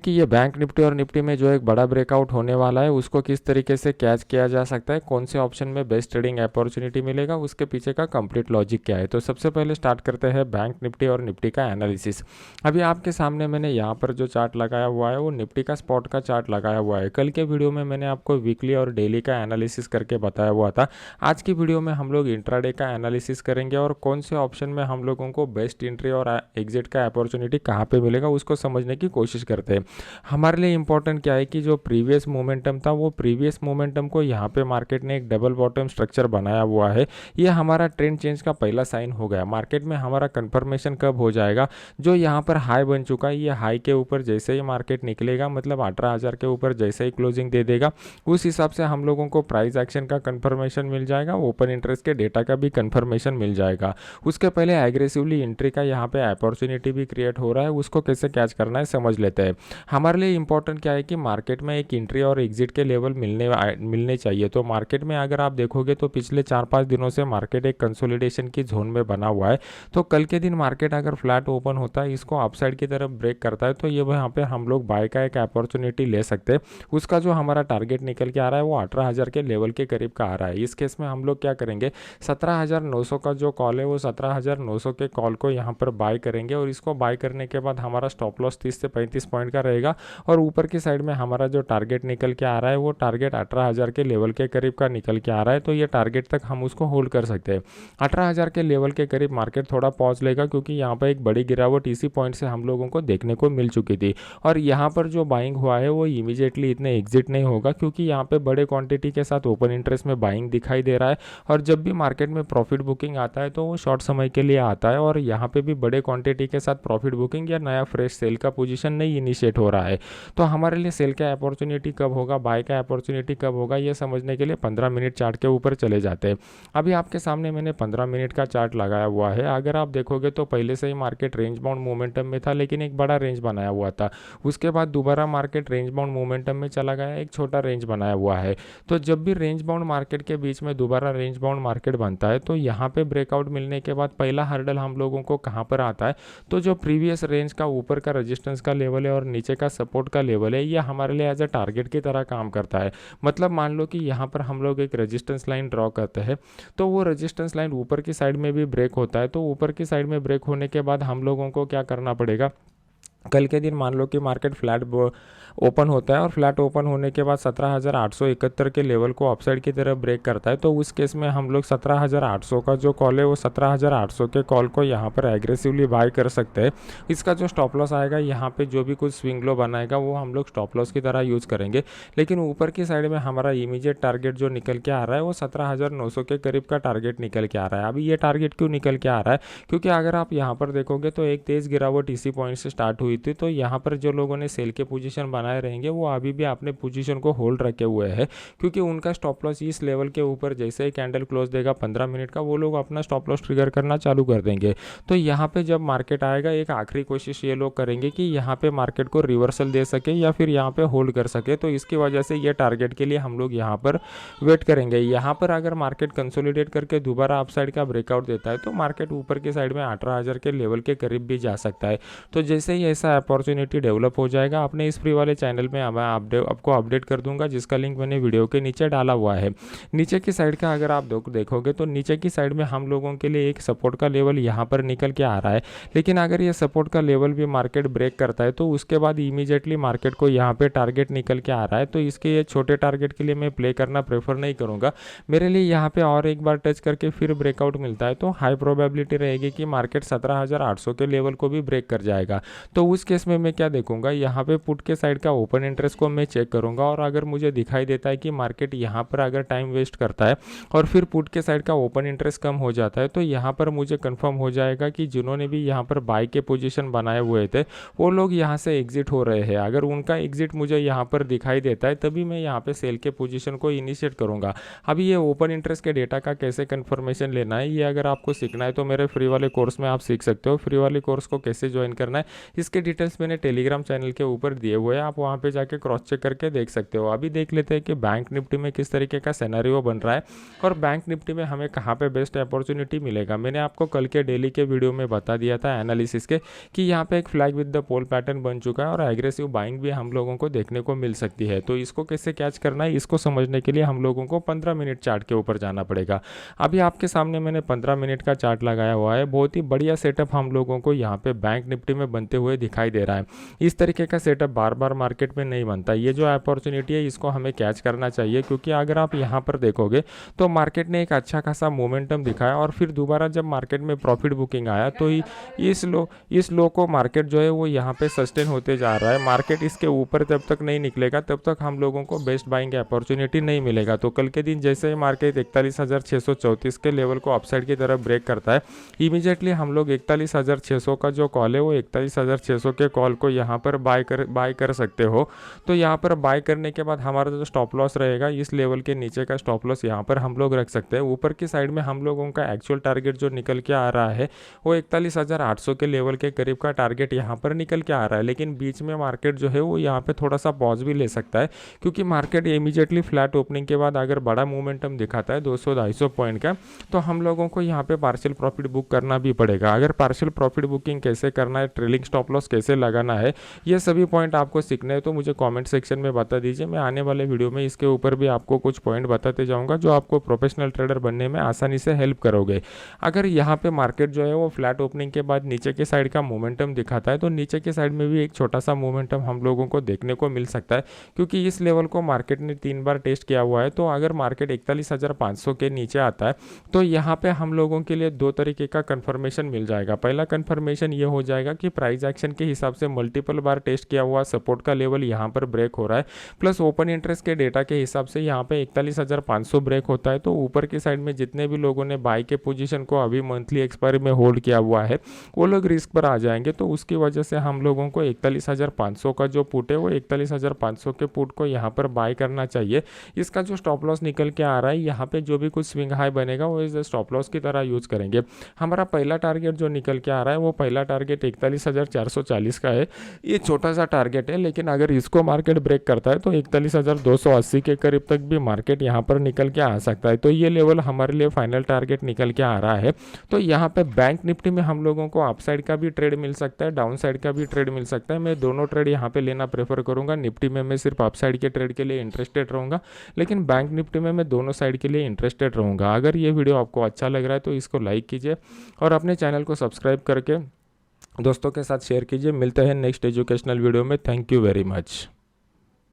कि ये bank Nifty और निफ्टी में जो एक बड़ा ब्रेकआउट होने वाला है उसको किस तरीके से कैच किया जा सकता है, कौन से ऑप्शन में बेस्ट ट्रेडिंग अपॉर्चुनिटी मिलेगा, उसके पीछे का कंप्लीट लॉजिक क्या है। तो सबसे पहले स्टार्ट करते हैं बैंक निफ्टी और निफ्टी का एनालिसिस। अभी आपके सामने मैंने यहाँ पर जो चार्ट लगाया हुआ है वो निफ्टी का स्पॉट का चार्ट लगाया हुआ है। कल के वीडियो में मैंने आपको वीकली और डेली का एनालिसिस करके बताया हुआ था। आज की वीडियो में हम लोग इंट्राडे का एनालिसिस करेंगे और कौन से ऑप्शन में हम लोगों को बेस्ट एंट्री और एग्जिट का अपॉर्चुनिटी कहाँ पे मिलेगा उसको समझने की कोशिश करते हैं। हमारे लिए इंपॉर्टेंट क्या है कि जो प्रीवियस मोमेंटम था वो प्रीवियस मोमेंटम को यहाँ पे मार्केट ने एक डबल बॉटम स्ट्रक्चर बनाया हुआ है। ये हमारा ट्रेंड चेंज का पहला साइन हो गया। मार्केट में हमारा कंफर्मेशन कब हो जाएगा, जो यहाँ पर हाई बन चुका है, ये हाई के ऊपर जैसे ही मार्केट निकलेगा, मतलब 18,000 के ऊपर जैसे ही क्लोजिंग दे देगा, उस हिसाब से हम लोगों को प्राइस एक्शन का कंफर्मेशन मिल जाएगा, ओपन इंटरेस्ट के डेटा का भी कंफर्मेशन मिल जाएगा। उसके पहले एग्रेसिवली एंट्री का यहाँ पे अपॉर्चुनिटी भी क्रिएट हो रहा है, उसको कैसे कैच करना है समझ लेते हैं। हमारे लिए इंपॉर्टेंट क्या है कि मार्केट में एक एंट्री और एग्जिट के लेवल मिलने चाहिए। तो मार्केट में अगर आप देखोगे तो पिछले 4-5 दिनों से मार्केट एक कंसोलिडेशन की जोन में बना हुआ है। तो कल के दिन मार्केट अगर फ्लैट ओपन होता है, इसको अपसाइड की तरफ ब्रेक करता है, तो ये यहाँ पे हम लोग बाय का एक अपॉर्चुनिटी ले सकते हैं। उसका जो हमारा टारगेट निकल के आ रहा है वो 18,000 के लेवल के करीब का आ रहा है। इस केस में हम लोग क्या करेंगे, 17,900 का जो कॉल है वो 17,900 के कॉल को यहाँ पर बाय करेंगे और इसको बाय करने के बाद हमारा स्टॉप लॉस 30 से 35 पॉइंट का रहेगा और ऊपर की साइड में हमारा जो टारगेट निकल के आ रहा है वो टारगेट 18,000 के लेवल के करीब का निकल के आ रहा है। तो ये टारगेट तक हम उसको होल्ड कर सकते हैं। 18,000 के लेवल के करीब मार्केट थोड़ा पॉज लेगा क्योंकि यहाँ पर एक बड़ी गिरावट इसी पॉइंट से हम लोगों को देखने को मिल चुकी थी और यहाँ पर जो बाइंग हुआ है वो इमीडिएटली इतने एग्जिट नहीं होगा क्योंकि यहाँ पे बड़े क्वांटिटी के साथ ओपन इंटरेस्ट में बाइंग दिखाई दे रहा है। और जब भी मार्केट में प्रॉफिट बुकिंग आता है तो वो शॉर्ट समय के लिए आता है और यहाँ पे भी बड़े क्वांटिटी के साथ प्रॉफिट बुकिंग या नया फ्रेश सेल का पोजीशन नहीं इनिशिएट हो रहा है। तो हमारे लिए सेल का अपॉर्चुनिटी कब होगा, बाय का अपॉर्चुनिटी कब होगा, ये समझने के लिए 15 मिनट चार्ट के ऊपर चले जाते हैं। अभी आपके सामने मैंने 15 मिनट का चार्ट लगाया हुआ है। अगर आप देखोगे तो पहले से ही मार्केट रेंज बाउंड मोमेंटम में था लेकिन एक बड़ा रेंज बनाया हुआ था। उसके बाद दोबारा मार्केट रेंज बाउंड मोमेंटम में चला गया, एक छोटा रेंज बनाया हुआ है। तो जब भी रेंज बाउंड मार्केट के बीच में दोबारा रेंज बाउंड मार्केट बनता है तो यहाँ पे ब्रेकआउट मिलने के बाद पहला हर्डल हम लोगों को कहाँ पर आता है, तो जो प्रीवियस रेंज का ऊपर का रेजिस्टेंस का लेवल है और नीचे का सपोर्ट का लेवल है, ये हमारे लिए एज अ टारगेट की तरह काम करता है। मतलब मान लो कि यहाँ पर हम लोग एक रेजिस्टेंस लाइन ड्रॉ करते हैं तो वो रेजिस्टेंस लाइन ऊपर की साइड में भी ब्रेक होता है। तो ऊपर की साइड में ब्रेक होने के बाद हम लोगों को क्या करना पड़ेगा, कल के दिन मान लो कि मार्केट फ्लैट ओपन होता है और फ्लैट ओपन होने के बाद 17,871 के लेवल को अपसाइड की तरफ ब्रेक करता है। तो उस केस में हम लोग 17,800 का जो कॉल है वो 17,800 के कॉल को यहाँ पर एग्रेसिवली बाय कर सकते हैं। इसका जो स्टॉप लॉस आएगा, यहाँ पे जो भी कुछ स्विंग लो बनाएगा वो हम लोग स्टॉप लॉस की तरह यूज़ करेंगे। लेकिन ऊपर की साइड में हमारा इमीडिएट टारगेट जो निकल के आ रहा है वो 17,900 के करीब का टारगेट निकल के आ रहा है। अभी ये टारगेट क्यों निकल के आ रहा है, क्योंकि अगर आप यहाँ पर देखोगे तो एक तेज़ गिरावट इसी पॉइंट से स्टार्ट हुई थी। तो यहाँ पर जो लोगों ने सेल के पोजीशन बनाए रहेंगे वो अभी भी अपने पोजीशन को होल्ड रखे हुए हैं क्योंकि उनका स्टॉप लॉस इस लेवल के ऊपर जैसे ही कैंडल क्लोज देगा 15 मिनट का, वो लोग अपना स्टॉप लॉस ट्रिगर करना चालू कर देंगे। तो यहाँ पे जब मार्केट आएगा एक आखिरी कोशिश ये लोग करेंगे कि यहाँ पे मार्केट को रिवर्सल दे सके या फिर यहाँ पे होल्ड कर सके। तो इसकी वजह से ये टारगेट के लिए हम लोग यहाँ पर वेट करेंगे। यहाँ पर अगर मार्केट कंसोलिडेट करके दोबारा अपसाइड का ब्रेकआउट देता है तो मार्केट ऊपर की साइड में 18,000 के लेवल के करीब भी जा सकता है। तो जैसे ही ऐसा अपॉर्चुनिटी डेवलप हो जाएगा अपने इस फ्री वाले चैनल में मैं आपको अपडेट कर दूंगा, जिसका लिंक मैंने वीडियो के नीचे डाला हुआ है। नीचे की साइड का अगर आप देखोगे तो नीचे की साइड में हम लोगों के लिए एक सपोर्ट का लेवल यहाँ पर निकल के आ रहा है। लेकिन अगर ये सपोर्ट का लेवल भी मार्केट ब्रेक करता है तो उसके बाद इमीडिएटली मार्केट को यहाँ पे टारगेट निकल के आ रहा है। तो इसके ये छोटे टारगेट के लिए मैं प्ले करना प्रेफर नहीं करूँगा। मेरे लिए यहाँ पे और एक बार टच करके फिर ब्रेकआउट मिलता है तो हाई प्रोबेबिलिटी रहेगी कि मार्केट 17,800 के लेवल को भी ब्रेक कर जाएगा। तो उस केस में मैं क्या देखूंगा, यहाँ पे पुट के साइड का ओपन इंटरेस्ट को मैं चेक करूंगा और अगर मुझे दिखाई देता है कि मार्केट यहाँ पर अगर टाइम वेस्ट करता है और फिर पुट के साइड का ओपन इंटरेस्ट कम हो जाता है तो यहाँ पर मुझे कंफर्म हो जाएगा कि जिन्होंने भी यहाँ पर बाय के पोजीशन बनाए हुए थे वो लोग यहाँ से एग्जिट हो रहे हैं। अगर उनका एग्जिट मुझे यहाँ पर दिखाई देता है तभी मैं यहाँ पे सेल के पोजीशन को इनिशिएट करूँगा। अभी ये ओपन इंटरेस्ट के डेटा का कैसे कंफर्मेशन लेना है ये अगर आपको सीखना है तो मेरे फ्री वाले कोर्स में आप सीख सकते हो। फ्री वाले कोर्स को कैसे ज्वाइन करना है इसके इसके डिटेल्स मैंने टेलीग्राम चैनल के ऊपर दिए हुए हैं, आप वहाँ पे जाके क्रॉस चेक करके देख सकते हो। अभी देख लेते हैं कि बैंक निफ्टी में किस तरीके का सिनेरियो बन रहा है और बैंक निफ्टी में हमें कहाँ पे बेस्ट अपॉर्चुनिटी मिलेगा। मैंने आपको कल के डेली के वीडियो में बता दिया था एनालिसिस के कि यहाँ पे एक flag with the pole pattern बन चुका है और एग्रेसिव बाइंग भी हम लोगों को देखने को मिल सकती है। तो इसको कैसे कैच करना है, इसको समझने के लिए हम लोगों को 15 मिनट चार्ट के ऊपर जाना पड़ेगा। अभी आपके सामने मैंने 15 मिनट का चार्ट लगाया हुआ है। बहुत ही बढ़िया सेटअप हम लोगों को यहाँ पे बैंक निफ्टी में बनते हुए दिखाई दे रहा है। इस तरीके का सेटअप बार बार मार्केट में नहीं बनता। ये जो अपॉर्चुनिटी है इसको हमें कैच करना चाहिए, क्योंकि अगर आप यहाँ पर देखोगे तो मार्केट ने एक अच्छा खासा मोमेंटम दिखाया और फिर दोबारा जब मार्केट में प्रॉफिट बुकिंग आया तो इस लो को मार्केट जो है वो यहाँ पे सस्टेन होते जा रहा है। मार्केट इसके ऊपर जब तक नहीं निकलेगा तब तक हम लोगों को बेस्ट बाइंग अपॉर्चुनिटी नहीं मिलेगा। तो कल के दिन जैसे ही मार्केट 41,634 के लेवल को अपसाइड की तरफ ब्रेक करता है, इमीडिएटली हम लोग 41,600 का जो कॉल है वो 41,600 के कॉल को यहाँ पर बाय कर सकते हो। तो यहाँ पर बाय करने के बाद हमारा जो स्टॉप लॉस रहेगा इस लेवल के नीचे का स्टॉप लॉस यहाँ पर हम लोग रख सकते हैं। ऊपर की साइड में हम लोगों का एक्चुअल टारगेट जो निकल के आ रहा है वो 41,800 के लेवल के करीब का टारगेट यहाँ पर निकल के आ रहा है। लेकिन बीच में मार्केट जो है वो यहाँ पे थोड़ा सा पॉज भी ले सकता है, क्योंकि मार्केट इमीडिएटली फ्लैट ओपनिंग के बाद अगर बड़ा मोमेंटम दिखाता है 200-250 पॉइंट का, तो हम लोगों को यहाँ पे पार्शियल प्रॉफिट बुक करना भी पड़ेगा। अगर पार्शियल प्रॉफिट बुकिंग कैसे करना है, ट्रेलिंग स्टॉप लॉस कैसे लगाना है, ये सभी पॉइंट आपको सीखने हैं तो मुझे कमेंट सेक्शन में बता दीजिए। मैं आने वाले वीडियो में इसके ऊपर भी आपको कुछ पॉइंट बताते जाऊँगा जो आपको प्रोफेशनल ट्रेडर बनने में आसानी से हेल्प करोगे। अगर यहाँ पे मार्केट जो है वो फ्लैट ओपनिंग के बाद नीचे के साइड का मोमेंटम दिखाता है तो नीचे के साइड में भी एक छोटा सा मोमेंटम हम लोगों को देखने को मिल सकता है, क्योंकि इस लेवल को मार्केट ने 3 बार टेस्ट किया हुआ है। तो अगर मार्केट 41,500 के नीचे आता है तो यहाँ पे हम लोगों के लिए 2 तरीके का कंफर्मेशन मिल जाएगा। पहला कंफर्मेशन ये हो जाएगा कि प्राइस एक्शन के हिसाब से मल्टीपल बार टेस्ट किया हुआ सपोर्ट का लेवल यहाँ पर ब्रेक हो रहा है, प्लस ओपन इंटरेस्ट के डेटा के हिसाब से यहाँ पे 41,500 ब्रेक होता है। तो ऊपर की साइड में जितने भी लोगों ने बाई के पोजीशन को अभी मंथली एक्सपायरी में होल्ड किया हुआ है वो लोग रिस्क पर आ जाएंगे। तो उसकी वजह से हम लोगों को 41,500 का जो पुट है वो 41,500 के पुट को यहाँ पर बाय करना चाहिए। इसका जो स्टॉप लॉस निकल के आ रहा है यहाँ पे जो भी कुछ स्विंग हाई बनेगा वो इस स्टॉप लॉस की तरह यूज करेंगे। हमारा पहला टारगेट जो निकल के आ रहा है वो पहला टारगेट 41,440 का है। ये छोटा सा टारगेट है, लेकिन अगर इसको मार्केट ब्रेक करता है तो 41,280 के करीब तक भी मार्केट यहाँ पर निकल के आ सकता है। तो ये लेवल हमारे लिए फाइनल टारगेट निकल के आ रहा है। तो यहाँ पे बैंक निफ्टी में हम लोगों को अपसाइड का भी ट्रेड मिल सकता है, डाउन साइड का भी ट्रेड मिल सकता है। मैं दोनों ट्रेड यहाँ पे लेना प्रेफर करूँगा। निफ्टी में मैं सिर्फ अपसाइड के ट्रेड के लिए इंटरेस्टेड रहूँगा, लेकिन बैंक निफ्टी में मैं दोनों साइड के लिए इंटरेस्टेड रहूँगा। अगर ये वीडियो आपको अच्छा लग रहा है तो इसको लाइक कीजिए और अपने चैनल को सब्सक्राइब करके दोस्तों के साथ शेयर कीजिए। मिलते हैं नेक्स्ट एजुकेशनल वीडियो में। Thank you very much.